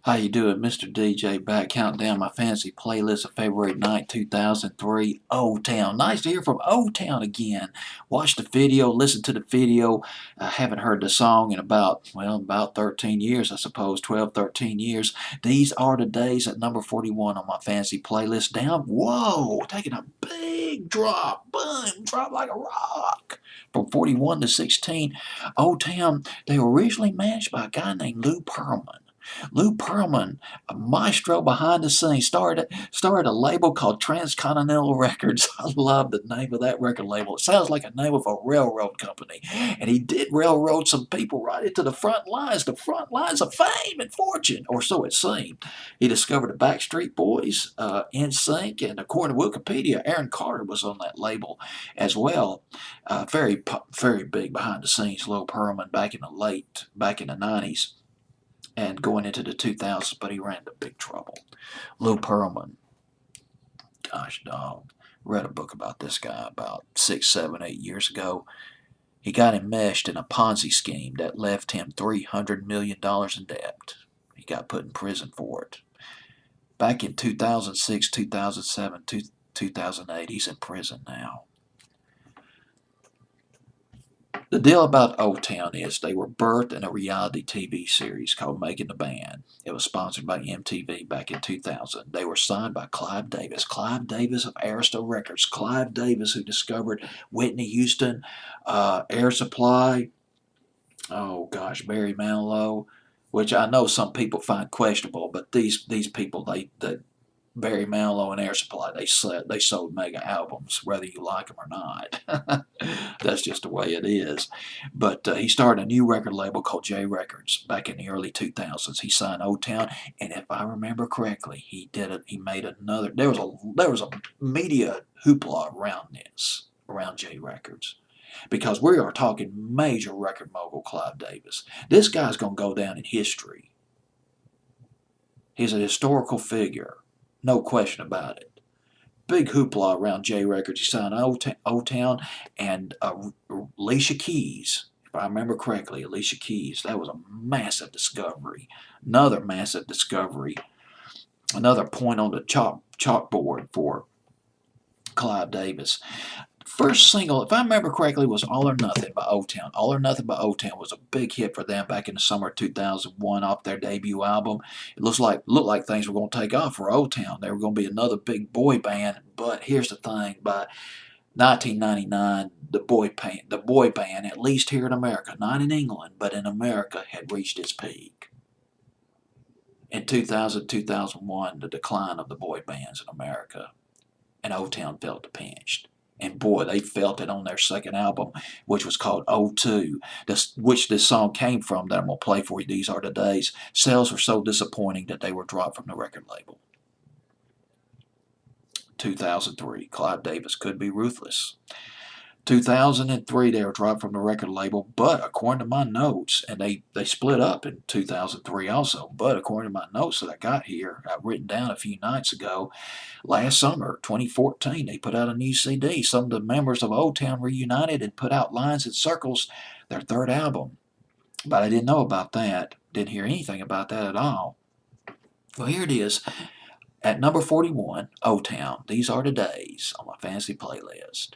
How you doing, Mr. DJ? Back counting down my fantasy playlist of February 9th, 2003, O Town. Nice to hear from O Town again. Watch the video, listen to the video. I haven't heard the song in about 13 years, I suppose, 12, 13 years. These are the days at number 41 on my fantasy playlist. Down, whoa, taking a big drop. Boom, drop like a rock. From 41 to 16, O Town, they were originally managed by a guy named Lou Pearlman. Lou Pearlman, a maestro behind the scenes, started a label called Transcontinental Records. I love the name of that record label. It sounds like a name of a railroad company. And he did railroad some people right into the front lines of fame and fortune, or so it seemed. He discovered the Backstreet Boys, NSYNC, and according to Wikipedia, Aaron Carter was on that label as well. Very big behind the scenes, Lou Pearlman back in the 90s and going into the 2000s, but he ran into big trouble. Lou Pearlman, gosh dog, read a book about this guy about 6, 7, 8 years ago. He got enmeshed in a Ponzi scheme that left him $300 million in debt. He got put in prison for it. Back in 2006, 2007, 2008, he's in prison now. The deal about O Town is they were birthed in a reality TV series called Making the Band. It was sponsored by MTV back in 2000. They were signed by Clive Davis. Clive Davis of Arista Records. Clive Davis, who discovered Whitney Houston, Air Supply, oh gosh, Barry Manilow, which I know some people find questionable, but these people, they Barry Manilow and Air Supply, they sold mega albums, whether you like them or not. That's just the way it is. But he started a new record label called J Records back in the early 2000s. He signed O Town, and if I remember correctly, he made another. There was a media hoopla around J Records, because we are talking major record mogul Clive Davis. This guy's gonna go down in history. He's a historical figure. No question about it. Big hoopla around J Records. He signed O Town and Alicia Keys. If I remember correctly, Alicia Keys. That was a massive discovery. Another massive discovery. Another point on the chalkboard for Clive Davis. First single, if I remember correctly, was All or Nothing by O Town. All or Nothing by O Town was a big hit for them back in the summer of 2001 off their debut album. It looked like things were going to take off for O Town. They were going to be another big boy band, but here's the thing, by 1999, the boy band, at least here in America, not in England, but in America, had reached its peak. In 2000, 2001, the decline of the boy bands in America, and O Town felt the pinch. And boy, they felt it on their second album, which was called O2, which this song came from that I'm going to play for you. These are the days. Sales were so disappointing that they were dropped from the record label. 2003, Clive Davis could be ruthless. 2003, they were dropped from the record label, but according to my notes, and they split up in 2003 also, but according to my notes that I got here, I've written down a few nights ago, last summer, 2014, they put out a new CD. Some of the members of O Town reunited and put out Lines and Circles, their third album. But I didn't know about that, didn't hear anything about that at all. Well, here it is. At number 41, O Town, These Are the Days on my fantasy playlist.